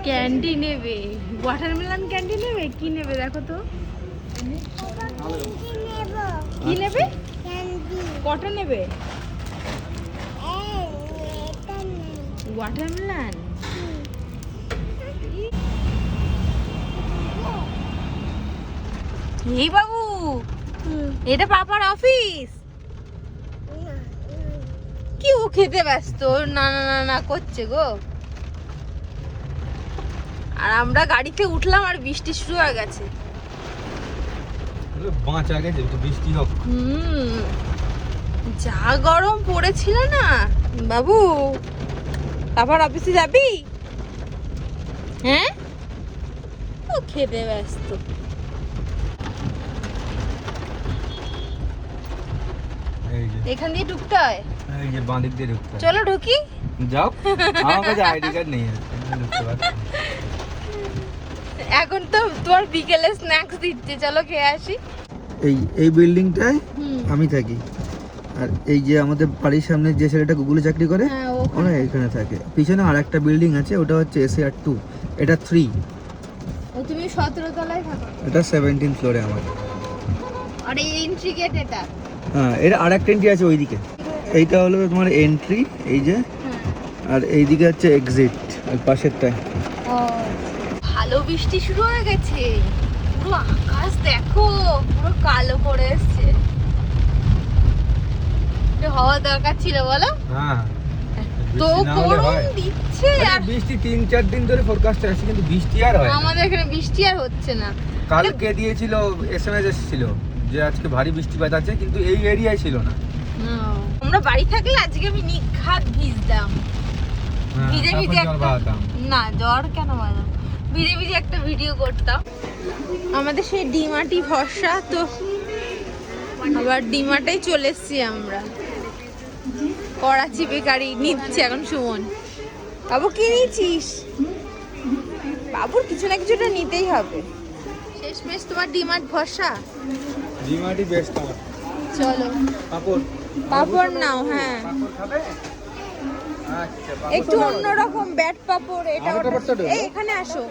Candy নেবে, watermelon candy নেবে, কি নেবে দেখো তো? কি নেবে? কটা নেবে? ওয়াটারমেলন। এই বাবু, এটা পাপার অফিস। কি ও খেতে ব্যস্ত, না না না না করছে গো। আর আমরা গাড়িতে উঠলাম আর বৃষ্টি শুরু হয়ে গেছে। বাঁচা গেছে তো, বৃষ্টি হোক। যা গরম পড়েছিল না বাবু। আবার অফিসে যাবি? হ্যাঁ, ও খেতে ব্যস্ত। এখান দিয়ে ঢুকতে হয়? এই যে বাঁ দিক দিয়ে ঢুকতে হয়। চলো ঢুকি। যাও, আমার কাছে আইডি কার্ড নেই। এখন তো তোমার বিকেলে স্ন্যাক্স দিচ্ছে, চলো খেয়ে আসি। এই বিল্ডিংটায় আমি থাকি, আর এই যে আমাদের বাড়ির সামনে যে ছেলেটা গুগলে চাকরি করে ওরা এখানে থাকে। পিছনে আর একটা বিল্ডিং আছে, ওটা হচ্ছে SAR 2, এটা 3। ও তুমি 17 তলায় থাকো? এটা 17 ফ্লোরে আমার। আর এই এন্ট্রি গেট এটা? হ্যাঁ, এটা আর একটা এন্ট্রি আছে ওইদিকে। এইটা হলো তোমার এন্ট্রি, এই যে, আর এইদিকে হচ্ছে এক্সিট, আর পাশেরটায়। ও, ভালো বৃষ্টি শুরু হয়ে গেছে। পুরো আকাশ দেখো, পুরো কালো করে এসছে। হওয়া দরকার ছিল বলো? হ্যাঁ, তো গরম দিচ্ছে। আর বৃষ্টি 3-4 দিন ধরে ফোরকাস্টে আসছে, কিন্তু বৃষ্টি আর হয় না। আমাদের এখানে বৃষ্টি আর হচ্ছে না। কালকে দিয়েছিল, SMS এসেছিল যে আজকে ভারী বৃষ্টিপাত আছে, কিন্তু এই এরিয়ায় ছিল না। আমরা বাড়ি থাকলে আজকে আমি নিখাত ভিজতাম। ভিজে ভিজে না, জ্বর কেন বাঁধাম, ভিজে ভিজে একটা ভিডিও করতাম। আমাদের সেই ডিমাটি ভরসা তো, আবার ডিমাটাই চলে এসছি আমরা। করাচি বেকারি নিচ্ছে এখন সুমন। বাবু কি নিচ্ছিস? বাবুর কিছু না কিছুটা নিতেই হবে। শেষমেশ তোমার ডিমার্ট ভরসা। ডিমার্টই বেস্ট আমার। চলো পাপড় পাপড় নাও। হ্যাঁ, পাপড় খাবে? আচ্ছা, একটু অন্যরকম ব্যাট পাপড়। এটা এই এখানে আসো,